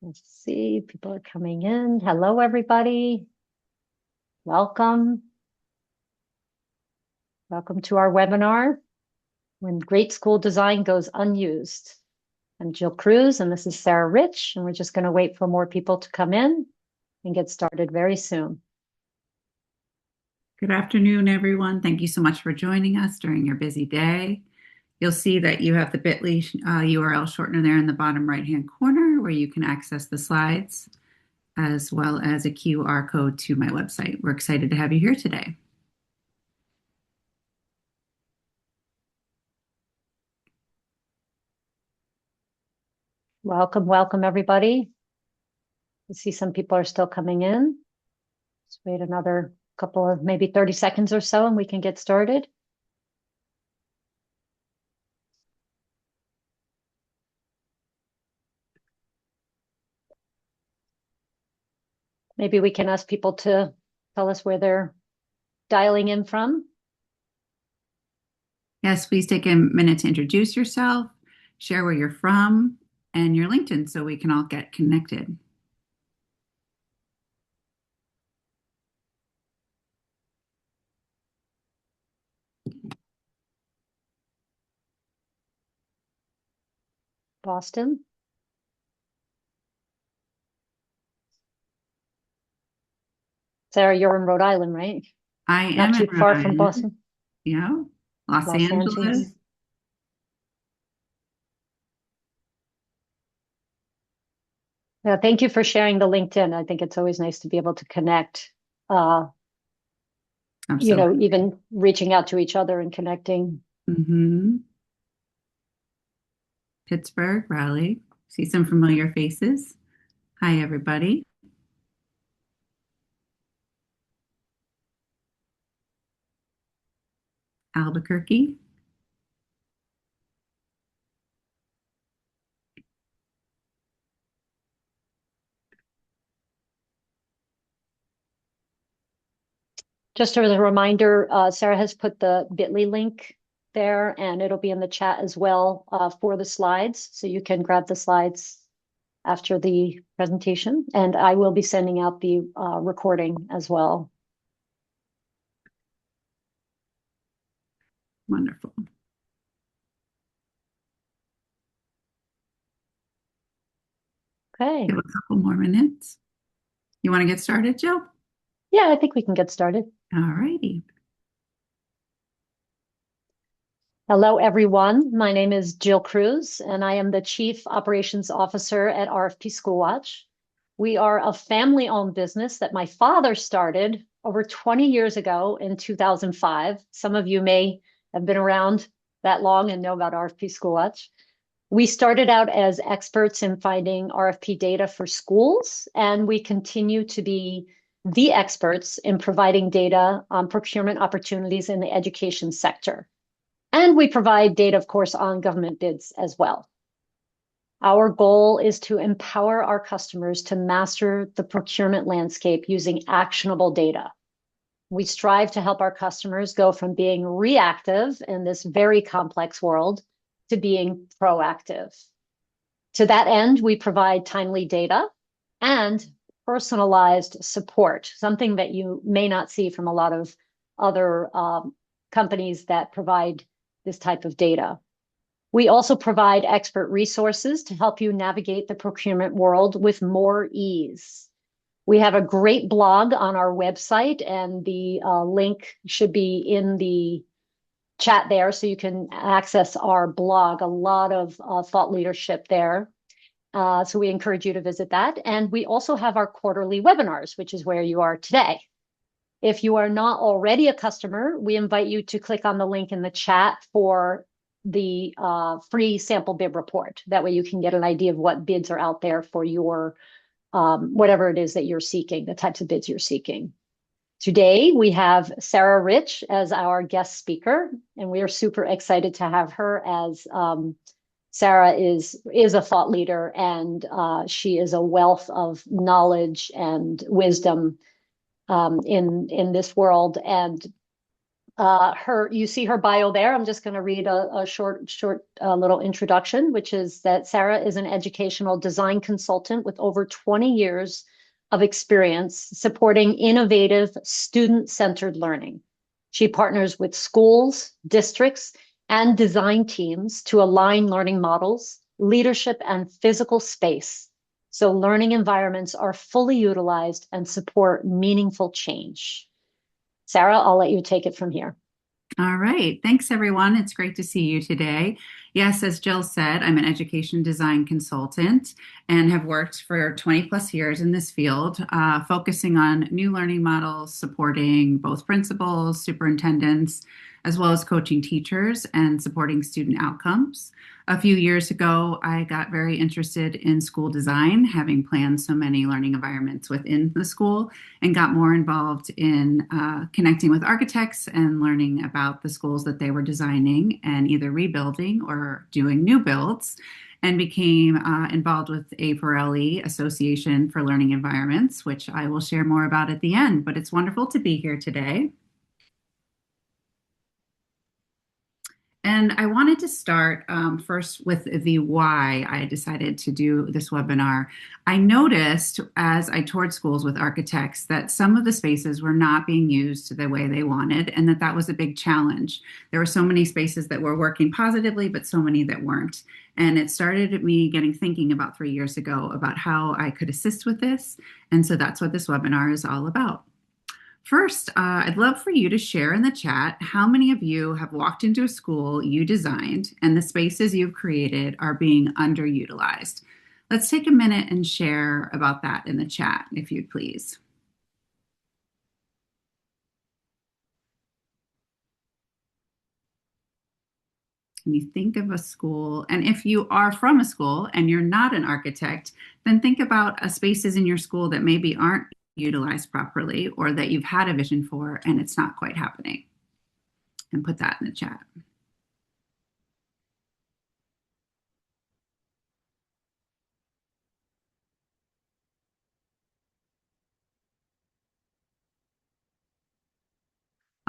Let's see, people are coming in. Hello, everybody. Welcome. Welcome to our webinar, When Great School Design Goes Unused. I'm Jill Cruz, and this is Sarah Rich, and we're just going to wait for more people to come in and get started very soon. Good afternoon, everyone. Thank you so much for joining us during your busy day. You'll see that you have the bit.ly URL shortener there in the bottom right-hand corner where you can access the slides, as well as a QR code to my website. We're excited to have you here today. Welcome, welcome, everybody. I see some people are still coming in. Let's wait another couple of maybe 30 seconds or so, and we can get started. Maybe we can ask people to tell us where they're dialing in from. Yes, please take a minute to introduce yourself, share where you're from, and your LinkedIn so we can all get connected. Boston. Sarah, you're in Rhode Island, right? I Not am in too Rhode far from Island, Boston. Los Los Angeles. Angeles. Yeah, thank you for sharing the LinkedIn. I think it's always nice to be able to connect, Absolutely. even reaching out to each other and connecting. Pittsburgh, Raleigh. See some familiar faces. Hi, everybody. Albuquerque. Just as a reminder, Sarah has put the bit.ly link there, and it'll be in the chat as well for the slides. So you can grab the slides after the presentation, and I will be sending out the recording as well. Wonderful. Okay. Give a couple more minutes. You want to get started, Jill? Yeah, I think we can get started. All righty. Hello, everyone. My name is Jill Cruz, and I am the Chief Operations Officer at RFP School Watch. We are a family-owned business that my father started over 20 years ago in 2005. Some of you may have been around that long and know about RFP School Watch. We started out as experts in finding RFP data for schools, and we continue to be the experts in providing data on procurement opportunities in the education sector. And we provide data, of course, on government bids as well. Our goal is to empower our customers to master the procurement landscape using actionable data. We strive to help our customers go from being reactive in this very complex world to being proactive. To that end, we provide timely data and personalized support, something that you may not see from a lot of other companies that provide this type of data. We also provide expert resources to help you navigate the procurement world with more ease. We have a great blog on our website, and the link should be in the chat there, so you can access our blog. A lot of thought leadership there. So we encourage you to visit that. And we also have our quarterly webinars, which is where you are today. If you are not already a customer, we invite you to click on the link in the chat for the free sample bid report. That way you can get an idea of what bids are out there for your whatever it is that you're seeking, the types of bids you're seeking. Today, we have Sarah Rich as our guest speaker, and we are super excited to have her as Sarah is a thought leader, and she is a wealth of knowledge and wisdom in this world. And You see her bio there. I'm just going to read a short little introduction, which is that Sarah is an educational design consultant with over 20 years of experience supporting innovative student-centered learning. She partners with schools, districts, and design teams to align learning models, leadership, and physical space so learning environments are fully utilized and support meaningful change. Sarah, I'll let you take it from here. All right. Thanks, everyone. It's great to see you today. Yes, as Jill said, I'm an education design consultant and have worked for 20 plus years in this field, focusing on new learning models, supporting both principals, superintendents, as well as coaching teachers and supporting student outcomes. A few years ago, I got very interested in school design, having planned so many learning environments within the school, and got more involved in connecting with architects and learning about the schools that they were designing and either rebuilding or doing new builds, and became involved with A4LE, Association for Learning Environments, which I will share more about at the end. But it's wonderful to be here today. And I wanted to start first with the why I decided to do this webinar. I noticed as I toured schools with architects that some of the spaces were not being used the way they wanted, and that was a big challenge. There were so many spaces that were working positively, but so many that weren't. And it started me getting thinking about 3 years ago about how I could assist with this. And so that's what this webinar is all about. First, I'd love for you to share in the chat how many of you have walked into a school you designed and the spaces you've created are being underutilized. Let's take a minute and share about that in the chat, if you'd please. Can you think of a school? And if you are from a school and you're not an architect, then think about spaces in your school that maybe aren't utilized properly or that you've had a vision for and it's not quite happening. And put that in the chat.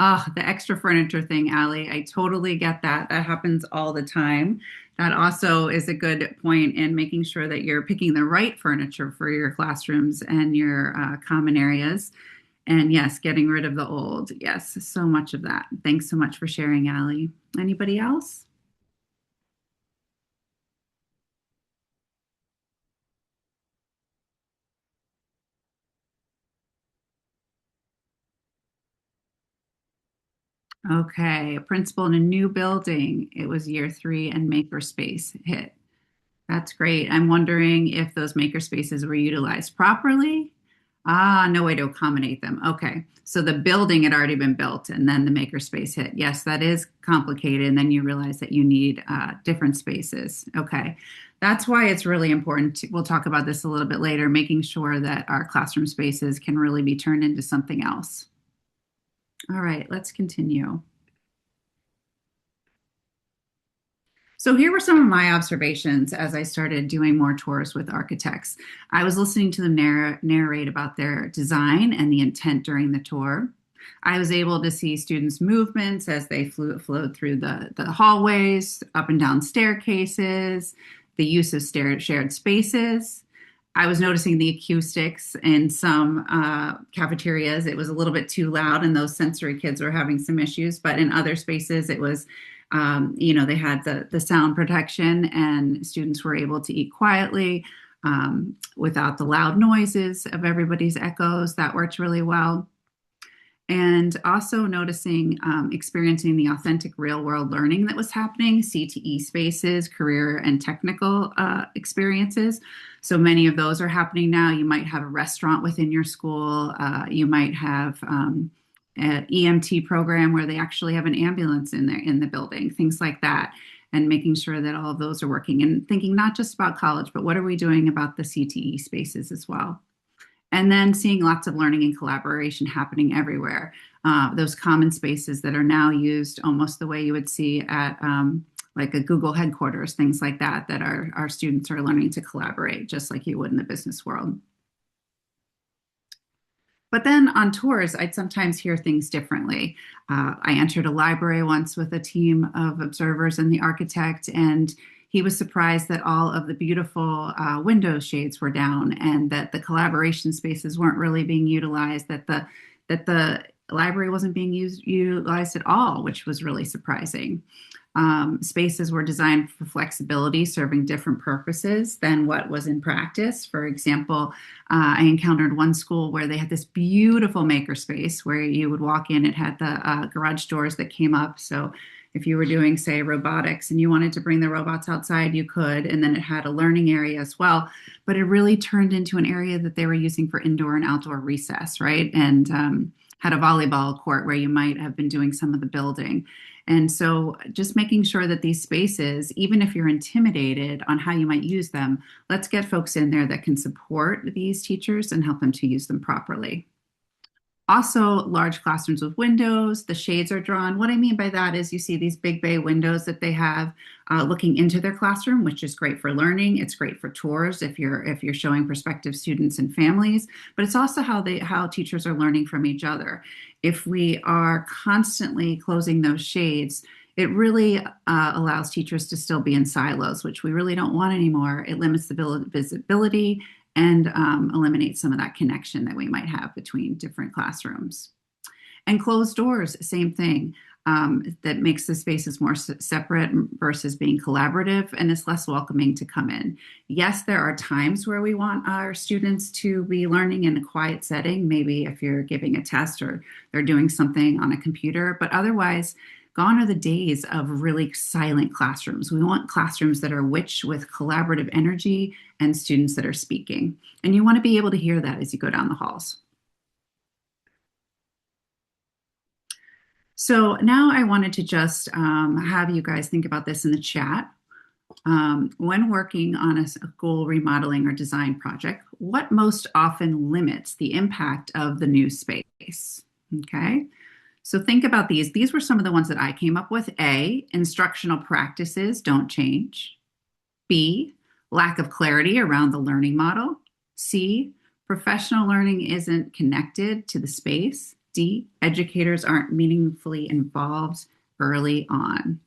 Oh, the extra furniture thing, Allie. I totally get that. That happens all the time. That also is a good point in making sure that you're picking the right furniture for your classrooms and your common areas. And yes, getting rid of the old. Yes, so much of that. Thanks so much for sharing, Allie. Anybody else? Okay, a principal in a new building. It was year 3 and makerspace hit. That's great. I'm wondering if those maker spaces were utilized properly. Ah, no way to accommodate them. Okay. So the building had already been built and then the maker space hit. Yes, that is complicated. And then you realize that you need different spaces. Okay. That's why it's really important we'll talk about this a little bit later, making sure that our classroom spaces can really be turned into something else. All right, let's continue. So here were some of my observations as I started doing more tours with architects. I was listening to them narrate about their design and the intent during the tour. I was able to see students' movements as they flowed through the hallways, up and down staircases, the use of shared spaces. I was noticing the acoustics in some cafeterias. It was a little bit too loud, and those sensory kids were having some issues. But in other spaces, it was they had the sound protection and students were able to eat quietly without the loud noises of everybody's echoes. That worked really well. And also noticing, experiencing the authentic real world learning that was happening, CTE spaces, career and technical experiences. So many of those are happening now. You might have a restaurant within your school. You might have an EMT program where they actually have an ambulance in the building, things like that, and making sure that all of those are working and thinking not just about college, but what are we doing about the CTE spaces as well. And then seeing lots of learning and collaboration happening everywhere. Those common spaces that are now used almost the way you would see at like a Google headquarters, things like that, that our students are learning to collaborate just like you would in the business world. But then on tours, I'd sometimes hear things differently. I entered a library once with a team of observers and the architect, and he was surprised that all of the beautiful window shades were down and that the collaboration spaces weren't really being utilized, that the library wasn't being utilized at all, which was really surprising. Spaces were designed for flexibility, serving different purposes than what was in practice. For example, I encountered one school where they had this beautiful maker space where you would walk in. It had the garage doors that came up. So if you were doing, say, robotics and you wanted to bring the robots outside, you could. And then it had a learning area as well. But it really turned into an area that they were using for indoor and outdoor recess, right? And had a volleyball court where you might have been doing some of the building. And so just making sure that these spaces, even if you're intimidated on how you might use them, let's get folks in there that can support these teachers and help them to use them properly. Also, large classrooms with windows, the shades are drawn. What I mean by that is you see these big bay windows that they have looking into their classroom, which is great for learning. It's great for tours if you're showing prospective students and families, but it's also how teachers are learning from each other. If we are constantly closing those shades, it really allows teachers to still be in silos, which we really don't want anymore. It limits the visibility and eliminate some of that connection that we might have between different classrooms. And closed doors, same thing. That makes the spaces more separate versus being collaborative, and it's less welcoming to come in. Yes, there are times where we want our students to be learning in a quiet setting, maybe if you're giving a test or they're doing something on a computer, but otherwise, gone are the days of really silent classrooms. We want classrooms that are rich with collaborative energy and students that are speaking. And you want to be able to hear that as you go down the halls. So now I wanted to just have you guys think about this in the chat. When working on a school remodeling or design project, what most often limits the impact of the new space? Okay. So think about these. These were some of the ones that I came up with. A, instructional practices don't change. B, lack of clarity around the learning model. C, professional learning isn't connected to the space. D, educators aren't meaningfully involved early on.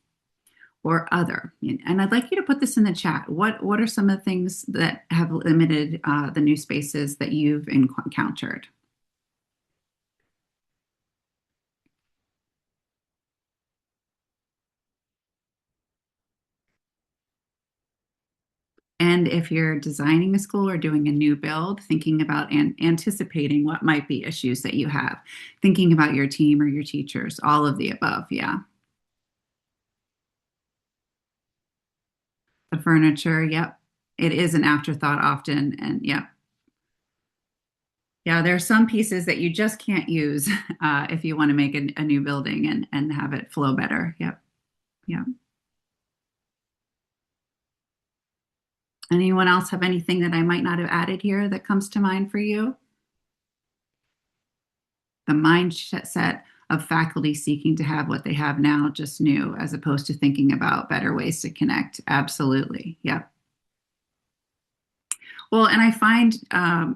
Or other. And I'd like you to put this in the chat. What are some of the things that have limited the new spaces that you've encountered? And if you're designing a school or doing a new build, thinking about anticipating what might be issues that you have, thinking about your team or your teachers, all of the above. Yeah. The furniture. Yep. It is an afterthought often. And yep. Yeah, there are some pieces that you just can't use if you want to make a new building and have it flow better. Yep. Yep. Anyone else have anything that I might not have added here that comes to mind for you? The mindset of faculty seeking to have what they have now just new, as opposed to thinking about better ways to connect. Absolutely. Yep. Well, and I find,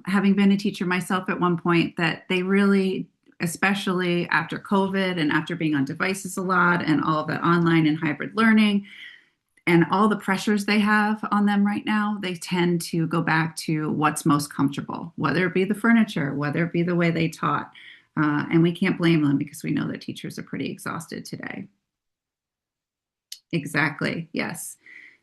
having been a teacher myself at one point, that they really, especially after COVID and after being on devices a lot and all of that online and hybrid learning, and all the pressures they have on them right now, they tend to go back to what's most comfortable, whether it be the furniture, whether it be the way they taught. And we can't blame them because we know that teachers are pretty exhausted today. Exactly. Yes.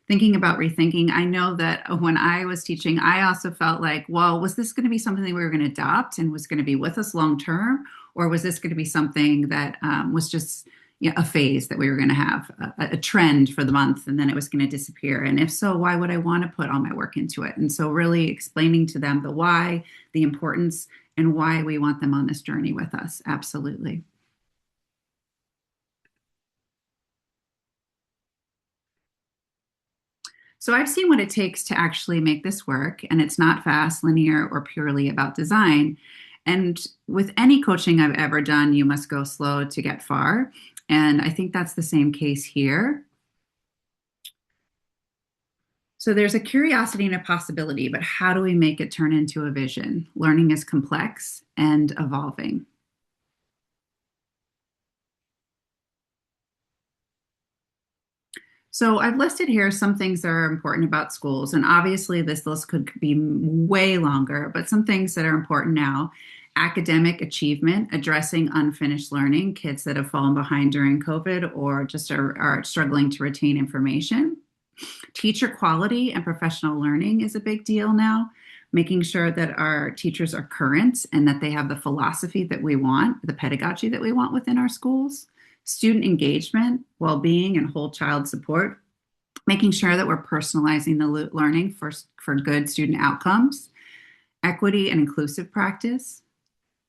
Thinking about rethinking, I know that when I was teaching, I also felt like, well, was this going to be something that we were going to adopt and was going to be with us long term? Or was this going to be something that was just a phase that we were going to have, a trend for the month, and then it was going to disappear? And if so, why would I want to put all my work into it? And so really explaining to them the why, the importance, and why we want them on this journey with us. Absolutely. So I've seen what it takes to actually make this work, and it's not fast, linear, or purely about design. And with any coaching I've ever done, you must go slow to get far. And I think that's the same case here. So there's a curiosity and a possibility, but how do we make it turn into a vision? Learning is complex and evolving. So I've listed here some things that are important about schools, and obviously this list could be way longer, but some things that are important now. Academic achievement, addressing unfinished learning, kids that have fallen behind during COVID or just are struggling to retain information. Teacher quality and professional learning is a big deal now, making sure that our teachers are current and that they have the philosophy that we want, the pedagogy that we want within our schools. Student engagement, well-being, and whole child support, making sure that we're personalizing the learning for good student outcomes. Equity and inclusive practice,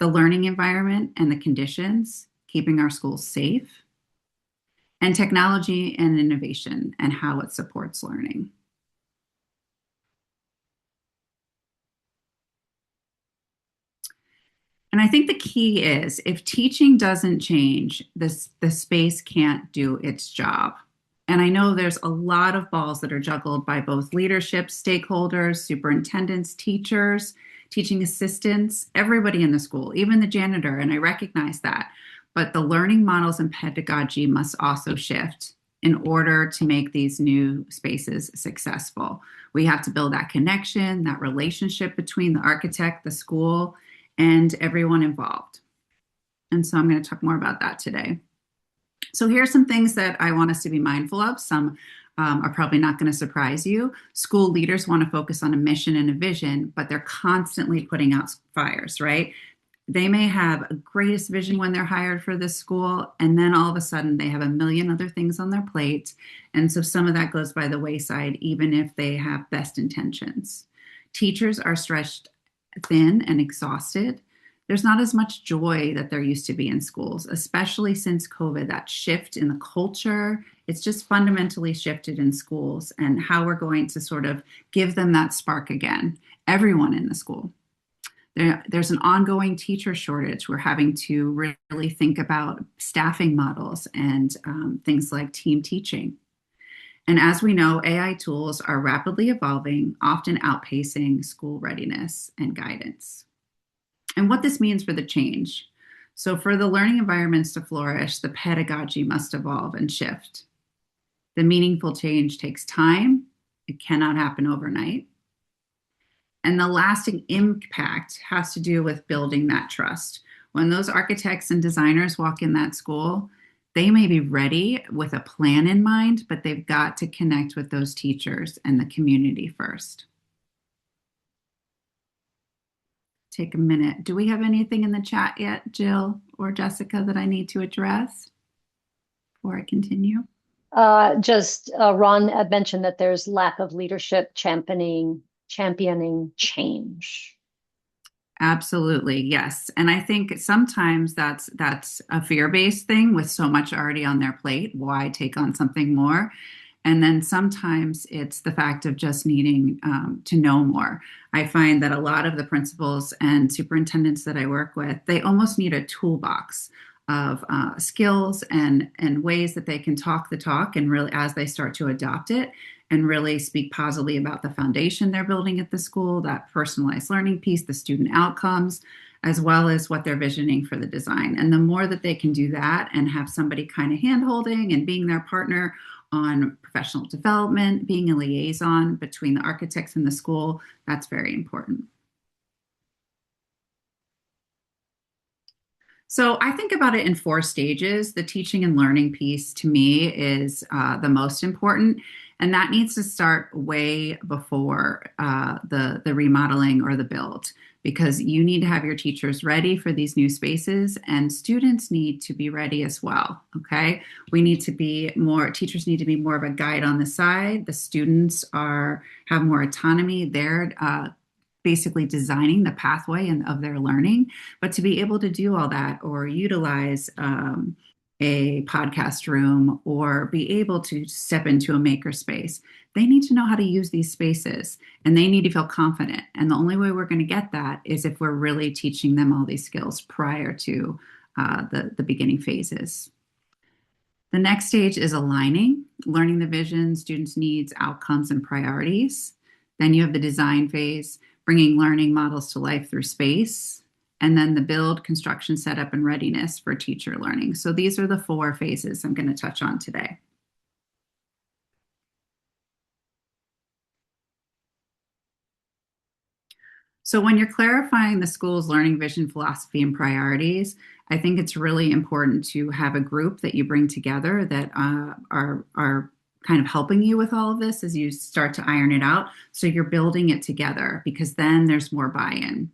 the learning environment and the conditions, keeping our schools safe, and technology and innovation and how it supports learning. And I think the key is if teaching doesn't change, the space can't do its job. And I know there's a lot of balls that are juggled by both leadership, stakeholders, superintendents, teachers, teaching assistants, everybody in the school, even the janitor. And I recognize that. But the learning models and pedagogy must also shift in order to make these new spaces successful. We have to build that connection, that relationship between the architect, the school, and everyone involved. And so I'm going to talk more about that today. So here are some things that I want us to be mindful of. Some are probably not going to surprise you. School leaders want to focus on a mission and a vision, but they're constantly putting out fires, right? They may have a greatest vision when they're hired for this school, and then all of a sudden they have a million other things on their plate. And so some of that goes by the wayside, even if they have best intentions. Teachers are stretched thin and exhausted. There's not as much joy that there used to be in schools, especially since COVID. That shift in the culture, it's just fundamentally shifted in schools and how we're going to sort of give them that spark again, everyone in the school. There's an ongoing teacher shortage. We're having to really think about staffing models and things like team teaching. And as we know, AI tools are rapidly evolving, often outpacing school readiness and guidance. And what this means for the change. So for the learning environments to flourish, the pedagogy must evolve and shift. The meaningful change takes time. It cannot happen overnight. And the lasting impact has to do with building that trust. When those architects and designers walk in that school, they may be ready with a plan in mind, but they've got to connect with those teachers and the community first. Take a minute. Do we have anything in the chat yet, Jill or Jessica, that I need to address before I continue? Just Ron had mentioned that there's lack of leadership championing change. Absolutely, yes. And I think sometimes that's a fear-based thing with so much already on their plate. Why take on something more? And then sometimes it's the fact of just needing to know more. I find that a lot of the principals and superintendents that I work with, they almost need a toolbox of skills and ways that they can talk the talk and really as they start to adopt it and really speak positively about the foundation they're building at the school, that personalized learning piece, the student outcomes, as well as what they're visioning for the design. And the more that they can do that and have somebody kind of hand-holding and being their partner on professional development, being a liaison between the architects and the school, that's very important. So I think about it in 4 stages. The teaching and learning piece to me is the most important, and that needs to start way before the remodeling or the build, because you need to have your teachers ready for these new spaces, and students need to be ready as well. Okay, teachers need to be more of a guide on the side. The students have more autonomy. They're basically designing the pathway of their learning. But to be able to do all that or utilize a podcast room or be able to step into a maker space, they need to know how to use these spaces and they need to feel confident. And the only way we're going to get that is if we're really teaching them all these skills prior to the beginning phases. The next stage is aligning, learning the vision, students' needs, outcomes, and priorities. Then you have the design phase, bringing learning models to life through space. And then the build, construction, setup, and readiness for teacher learning. So these are the 4 phases I'm going to touch on today. So when you're clarifying the school's learning vision, philosophy, and priorities, I think it's really important to have a group that you bring together that are kind of helping you with all of this as you start to iron it out. So you're building it together because then there's more buy-in.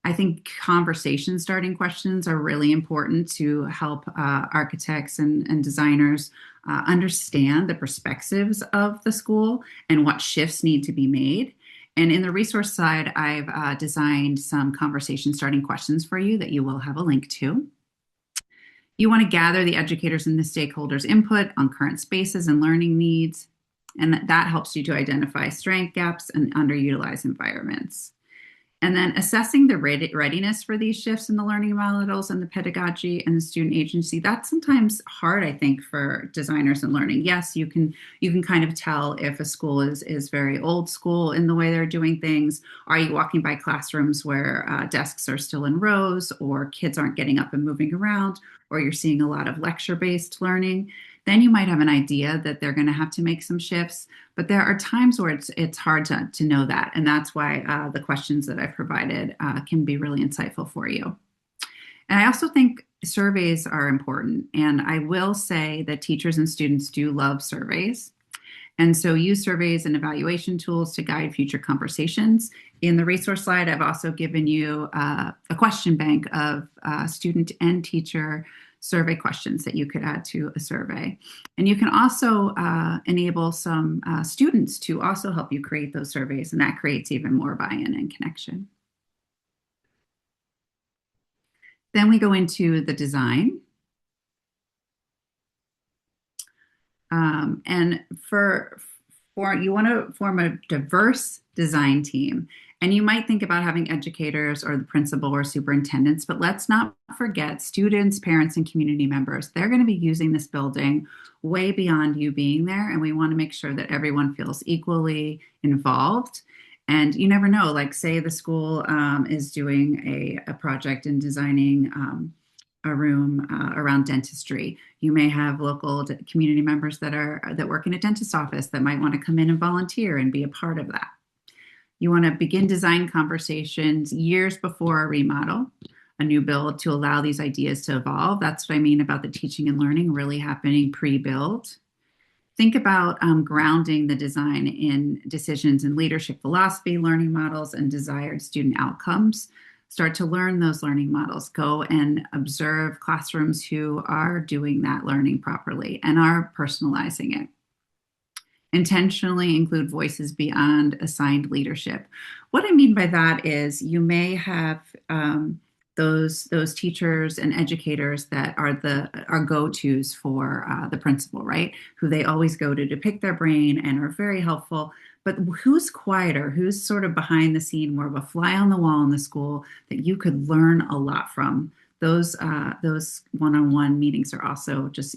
I think conversation starting questions are really important to help architects and designers understand the perspectives of the school and what shifts need to be made. And in the resource side, I've designed some conversation starting questions for you that you will have a link to. You want to gather the educators and the stakeholders' input on current spaces and learning needs, and that helps you to identify strength gaps and underutilized environments. And then assessing the readiness for these shifts in the learning models and the pedagogy and the student agency. That's sometimes hard, I think, for designers and learning. Yes, you can kind of tell if a school is very old school in the way they're doing things. Are you walking by classrooms where desks are still in rows, or kids aren't getting up and moving around, or you're seeing a lot of lecture-based learning? Then you might have an idea that they're going to have to make some shifts. But there are times where it's hard to know that. And that's why the questions that I've provided can be really insightful for you. And I also think surveys are important. And I will say that teachers and students do love surveys. And so use surveys and evaluation tools to guide future conversations. In the resource slide, I've also given you a question bank of student and teacher survey questions that you could add to a survey. And you can also enable some students to also help you create those surveys, and that creates even more buy-in and connection. Then we go into the design. And for you want to form a diverse design team. And you might think about having educators or the principal or superintendents, but let's not forget students, parents, and community members. They're going to be using this building way beyond you being there. And we want to make sure that everyone feels equally involved. And you never know, like say the school is doing a project in designing a room around dentistry. You may have local community members that work in a dentist office that might want to come in and volunteer and be a part of that. You want to begin design conversations years before a remodel, a new build, to allow these ideas to evolve. That's what I mean about the teaching and learning really happening pre-build. Think about grounding the design in decisions in leadership philosophy, learning models, and desired student outcomes. Start to learn those learning models. Go and observe classrooms who are doing that learning properly and are personalizing it. Intentionally include voices beyond assigned leadership. What I mean by that is you may have those teachers and educators that are go-tos for the principal, right? Who they always go to pick their brain and are very helpful. But who's quieter, who's sort of behind the scene, more of a fly on the wall in the school that you could learn a lot from? Those one-on-one meetings are also just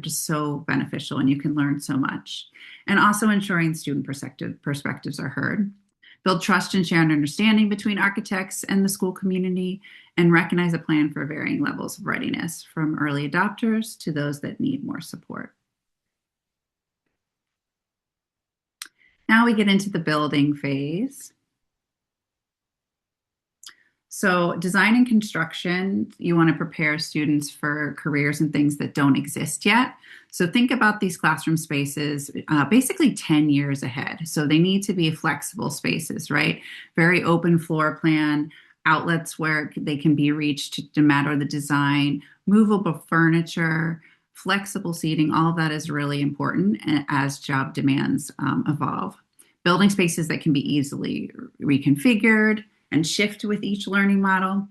so beneficial, and you can learn so much. And also ensuring student perspectives are heard. Build trust and shared understanding between architects and the school community, and recognize a plan for varying levels of readiness, from early adopters to those that need more support. Now we get into the building phase. So design and construction, you want to prepare students for careers and things that don't exist yet. So think about these classroom spaces basically 10 years ahead. So they need to be flexible spaces, right? Very open floor plan, outlets where they can be reached no matter the design, movable furniture, flexible seating. All of that is really important as job demands evolve. Building spaces that can be easily reconfigured and shift with each learning model.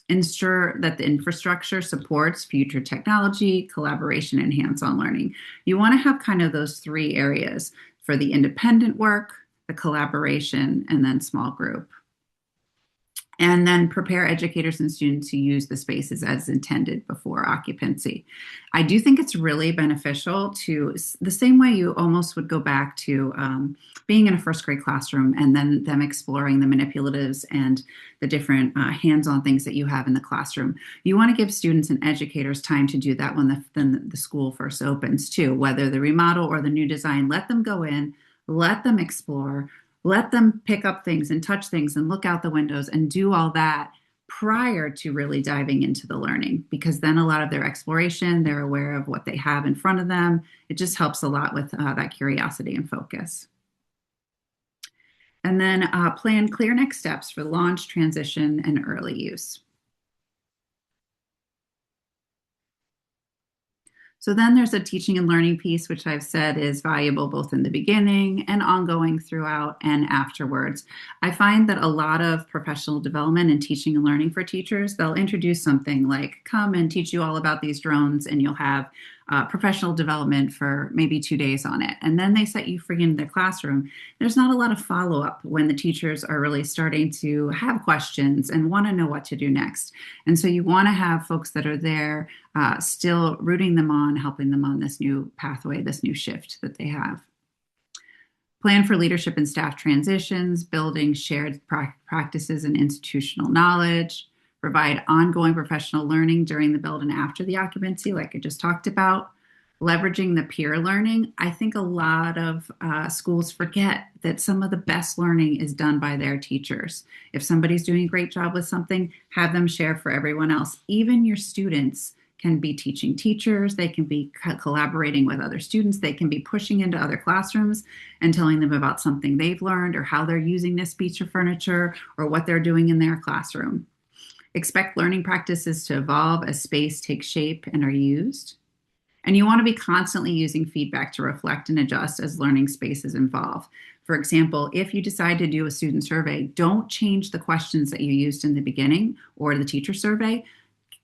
Ensure that the infrastructure supports future technology, collaboration, and hands-on learning. You want to have kind of those 3 areas for the independent work, the collaboration, and then small group. and then prepare educators and students to use the spaces as intended before occupancy. I do think it's really beneficial to the same way you almost would go back to being in a first grade classroom and then them exploring the manipulatives and the different hands-on things that you have in the classroom. You want to give students and educators time to do that when the school first opens too, whether the remodel or the new design. Let them go in, let them explore, let them pick up things and touch things and look out the windows and do all that prior to really diving into the learning, because then a lot of their exploration, they're aware of what they have in front of them. It just helps a lot with that curiosity and focus. And then plan clear next steps for launch, transition, and early use. So then there's a teaching and learning piece, which I've said is valuable both in the beginning and ongoing throughout and afterwards. I find that a lot of professional development and teaching and learning for teachers, they'll introduce something like, come and teach you all about these drones, and you'll have professional development for maybe 2 days on it. And then they set you free in the classroom. There's not a lot of follow up when the teachers are really starting to have questions and want to know what to do next. And so you want to have folks that are there still rooting them on, helping them on this new pathway, this new shift that they have. Plan for leadership and staff transitions, building shared practices and institutional knowledge, provide ongoing professional learning during the build and after the occupancy, like I just talked about, leveraging the peer learning. I think a lot of schools forget that some of the best learning is done by their teachers. If somebody's doing a great job with something, have them share for everyone else. Even your students can be teaching teachers, they can be collaborating with other students, they can be pushing into other classrooms and telling them about something they've learned or how they're using this piece of furniture or what they're doing in their classroom. Expect learning practices to evolve as space takes shape and are used. And you want to be constantly using feedback to reflect and adjust as learning spaces evolve. For example, if you decide to do a student survey, don't change the questions that you used in the beginning or the teacher survey.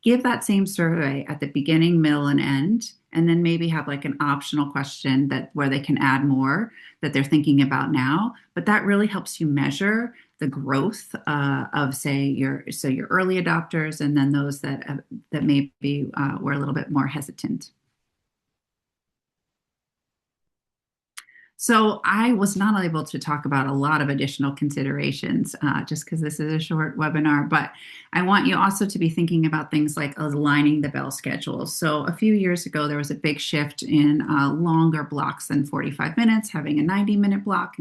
Give that same survey at the beginning, middle, and end, and then maybe have like an optional question that where they can add more that they're thinking about now. But that really helps you measure the growth of, say, your early adopters, and then those that maybe were a little bit more hesitant. So I was not able to talk about a lot of additional considerations just because this is a short webinar, but I want you also to be thinking about things like aligning the bell schedules. So a few years ago, there was a big shift in longer blocks than 45 minutes, having a 90-minute block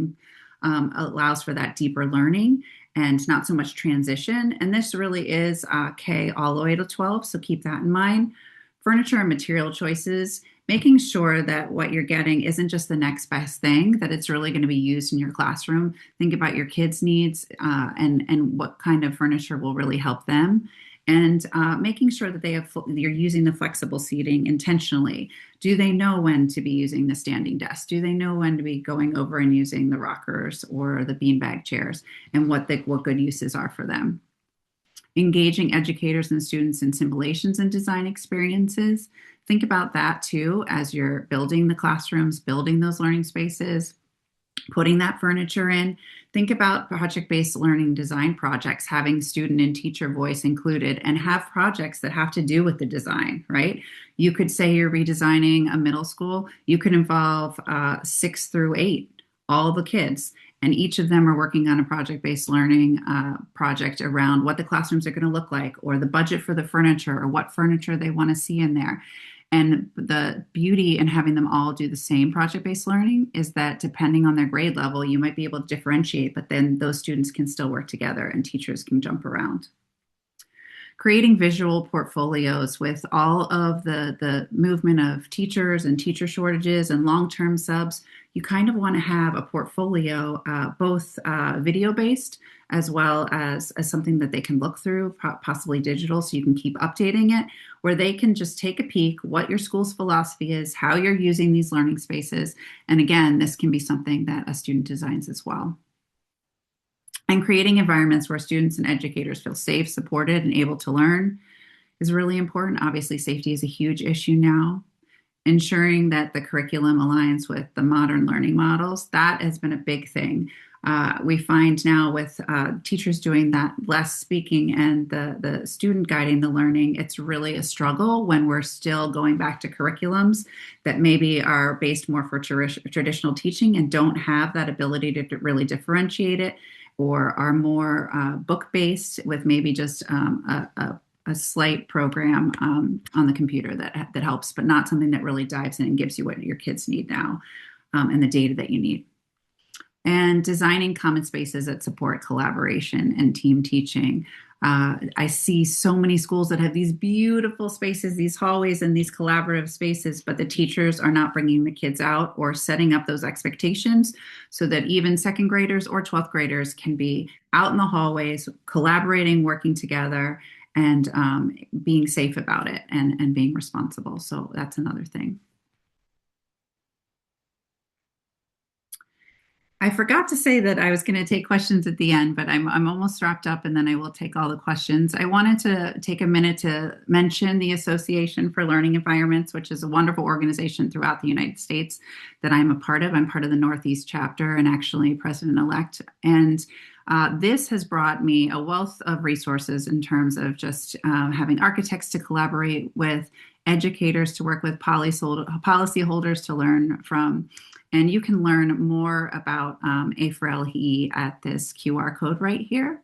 allows for that deeper learning and not so much transition. And this really is K all the way to 12, so keep that in mind. Furniture and material choices, making sure that what you're getting isn't just the next best thing, that it's really going to be used in your classroom. Think about your kids' needs and what kind of furniture will really help them. And making sure that you're using the flexible seating intentionally. Do they know when to be using the standing desk? Do they know when to be going over and using the rockers or the beanbag chairs, and what good uses are for them? Engaging educators and students in simulations and design experiences. Think about that too as you're building the classrooms, building those learning spaces, putting that furniture in. Think about project-based learning design projects, having student and teacher voice included, and have projects that have to do with the design, right? You could say you're redesigning a middle school. You could involve 6 through 8, all the kids, and each of them are working on a project-based learning project around what the classrooms are going to look like, or the budget for the furniture, or what furniture they want to see in there. And the beauty in having them all do the same project-based learning is that depending on their grade level, you might be able to differentiate, but then those students can still work together and teachers can jump around. Creating visual portfolios with all of the movement of teachers and teacher shortages and long-term subs. You kind of want to have a portfolio, both video-based as well as something that they can look through, possibly digital, so you can keep updating it, where they can just take a peek what your school's philosophy is, how you're using these learning spaces. And again, this can be something that a student designs as well. And creating environments where students and educators feel safe, supported, and able to learn is really important. Obviously, safety is a huge issue now. Ensuring that the curriculum aligns with the modern learning models, that has been a big thing. We find now with teachers doing that less speaking and the student guiding the learning, it's really a struggle when we're still going back to curriculums that maybe are based more for traditional teaching and don't have that ability to really differentiate it, or are more book-based with maybe just a slight program on the computer that helps, but not something that really dives in and gives you what your kids need now, and the data that you need. And designing common spaces that support collaboration and team teaching. I see so many schools that have these beautiful spaces, these hallways, and these collaborative spaces, but the teachers are not bringing the kids out or setting up those expectations so that even second graders or 12th graders can be out in the hallways, collaborating, working together, and being safe about it and being responsible. So that's another thing. I forgot to say that I was going to take questions at the end, but I'm almost wrapped up and then I will take all the questions. I wanted to take a minute to mention the Association for Learning Environments, which is a wonderful organization throughout the United States that I'm a part of. I'm part of the Northeast chapter and actually president-elect. And this has brought me a wealth of resources in terms of just having architects to collaborate with, educators to work with, policyholders to learn from. And you can learn more about A4LE at this QR code right here.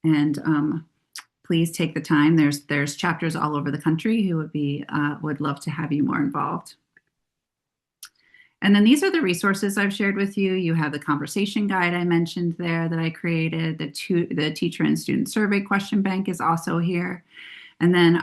And please take the time. There's chapters all over the country who would love to have you more involved. And then these are the resources I've shared with you. You have the conversation guide I mentioned there that I created. The teacher and student survey question bank is also here. And then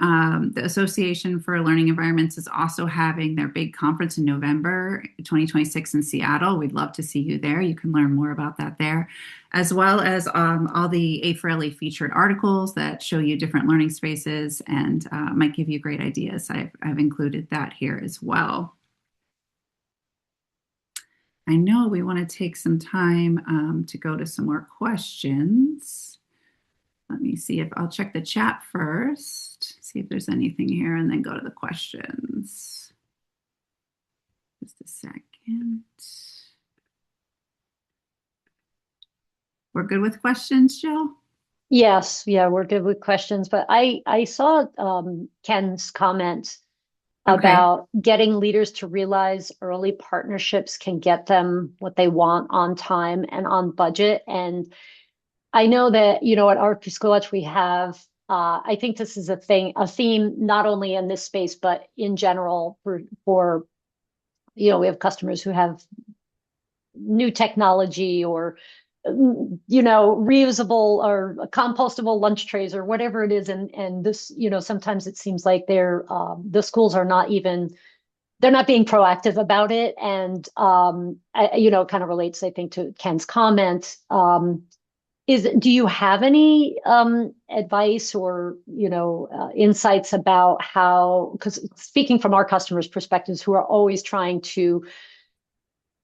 the Association for Learning Environments is also having their big conference in November 2026 in Seattle. We'd love to see you there. You can learn more about that there, as well as all the A4LE featured articles that show you different learning spaces and might give you great ideas. I've included that here as well. I know we want to take some time to go to some more questions. Let me see if I'll check the chat first, see if there's anything here, and then go to the questions. Just a second. We're good with questions, Jill? Yes, yeah, we're good with questions. But I saw Ken's comment about getting leaders to realize early partnerships can get them what they want on time and on budget. And I know that, at RFP School Watch, we have, I think this is a theme, not only in this space, but in general for, we have customers who have new technology or, reusable or compostable lunch trays or whatever it is. And this, sometimes it seems like the schools are they're not being proactive about it. And, kind of relates, I think, to Ken's comment. Do you have any advice or insights about how? Because speaking from our customers' perspectives, who are always trying to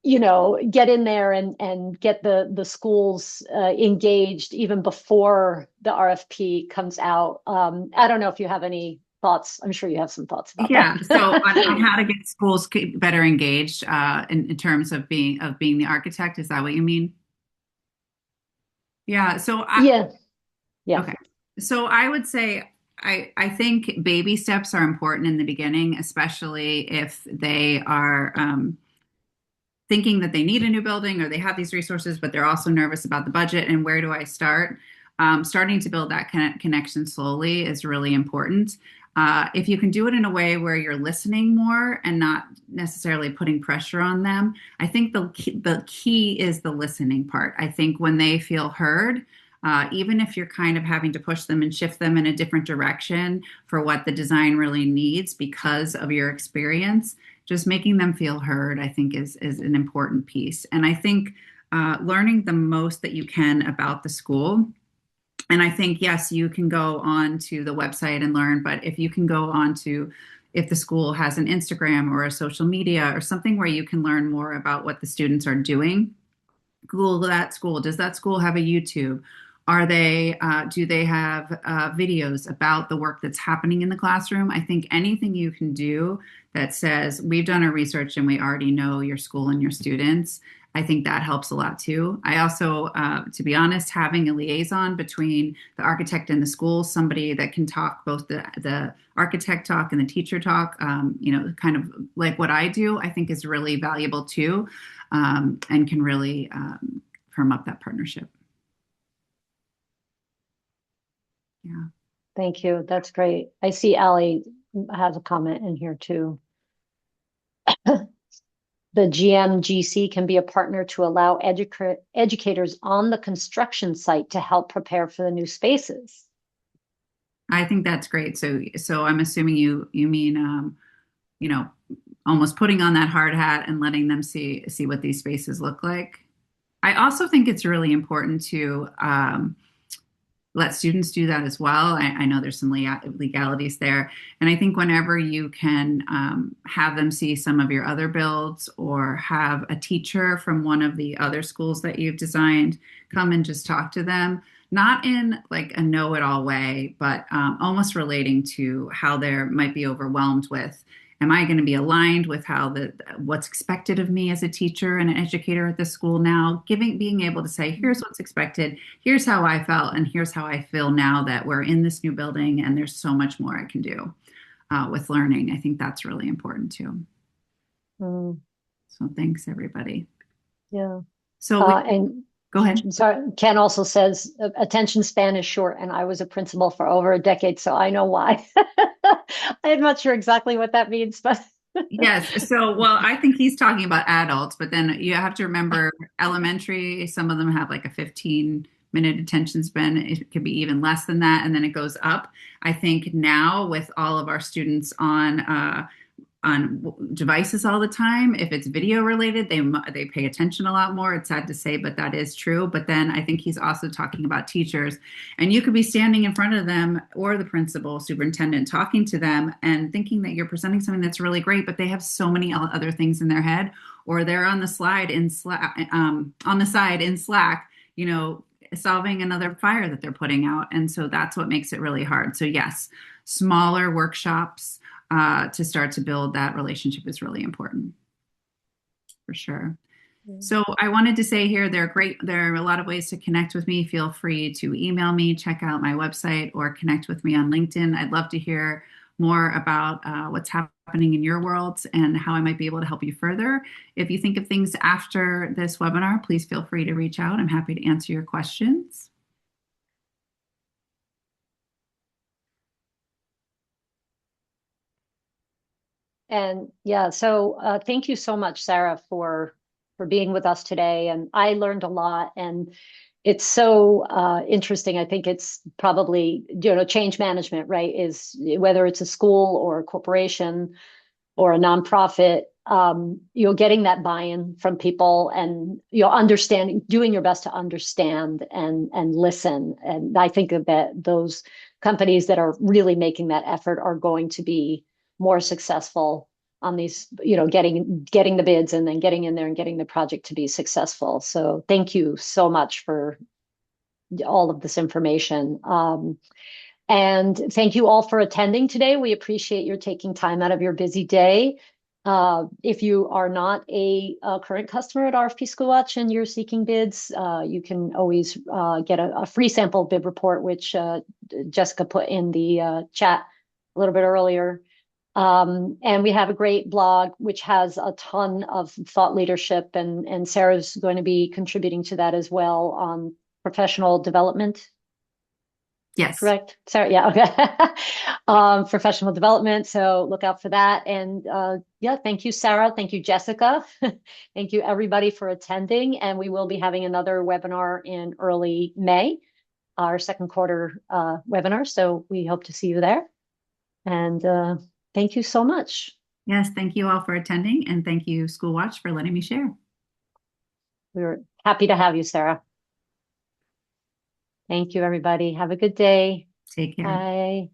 get in there and get the schools engaged even before the RFP comes out. I don't know if you have any thoughts. I'm sure you have some thoughts about Yeah. that. So on how to get schools better engaged in terms of being the architect, is that what you mean? Yeah. Yeah. Yeah. Okay. So I would say I think baby steps are important in the beginning, especially if they are thinking that they need a new building or they have these resources, but they're also nervous about the budget and where do I start? Starting to build that connection slowly is really important. If you can do it in a way where you're listening more and not necessarily putting pressure on them, I think the key is the listening part. I think when they feel heard, even if you're kind of having to push them and shift them in a different direction for what the design really needs because of your experience, just making them feel heard, I think is an important piece. And I think learning the most that you can about the school. And I think, yes, you can go on to the website and learn, but if you can go on to, if the school has an Instagram or a social media or something where you can learn more about what the students are doing, Google that school. Does that school have a YouTube? Do they have videos about the work that's happening in the classroom? I think anything you can do that says, we've done our research and we already know your school and your students, I think that helps a lot too. I also, to be honest, having a liaison between the architect and the school, somebody that can talk both the architect talk and the teacher talk, kind of like what I do, I think is really valuable too, and can really firm up that partnership. Yeah. Thank you. That's great. I see Allie has a comment in here too. The GMGC can be a partner to allow educators on the construction site to help prepare for the new spaces. I think that's great. So I'm assuming you mean you know, almost putting on that hard hat and letting them see what these spaces look like. I also think it's really important to let students do that as well. I know there's some legalities there. And I think whenever you can have them see some of your other builds or have a teacher from one of the other schools that you've designed come and just talk to them, not in like a know-it-all way, but almost relating to how they might be overwhelmed with, am I going to be aligned with what's expected of me as a teacher and an educator at this school now? Being able to say, here's what's expected, here's how I felt, and here's how I feel now that we're in this new building, and there's so much more I can do with learning. I think that's really important too. Mm, So thanks, everybody. yeah. So And go ahead. sorry, Ken also says attention span is short, and I was a principal for over a decade, so I know why. I'm not sure exactly what that means, but Yes. So, well, I think he's talking about adults, but then you have to remember elementary, some of them have like a 15-minute attention span. It could be even less than that. And then it goes up. I think now with all of our students on devices all the time, if it's video related, they pay attention a lot more. It's sad to say, but that is true. But then I think he's also talking about teachers, and you could be standing in front of them or the principal superintendent talking to them and thinking that you're presenting something that's really great, but they have so many other things in their head, or they're on the slide in Slack, on the side in Slack, solving another fire that they're putting out. And so that's what makes it really hard. So yes, smaller workshops to start to build that relationship is really important, for sure. So I wanted to say here, they're great. There are a lot of ways to connect with me. Feel free to email me, check out my website, or connect with me on LinkedIn. I'd love to hear more about what's happening in your worlds and how I might be able to help you further. If you think of things after this webinar, please feel free to reach out. I'm happy to answer your questions. And yeah, so thank you so much, Sarah, for being with us today. And I learned a lot, and it's so interesting. I think it's probably, change management, right? Is whether it's a school or a corporation or a nonprofit, you're getting that buy-in from people, and you're understanding, doing your best to understand and listen. And I think that those companies that are really making that effort are going to be more successful on these, getting the bids and then getting in there and getting the project to be successful. So thank you so much for all of this information. And thank you all for attending today. We appreciate your taking time out of your busy day. If you are not a current customer at RFP School Watch and you're seeking bids, you can always get a free sample bid report, which Jessica put in the chat a little bit earlier. And we have a great blog, which has a ton of thought leadership, and Sarah's going to be contributing to that as well on professional development. Yes. Correct. Sorry. Yeah. Okay. Professional development. So look out for that. And yeah, thank you, Sarah. Thank you, Jessica. Thank you, everybody, for attending. And we will be having another webinar in early May, our second quarter webinar. So we hope to see you there. And thank you so much. Yes. Thank you all for attending. And thank you, School Watch, for letting me share. We're happy to have you, Sarah. Thank you, everybody. Have a good day. Take care. Bye.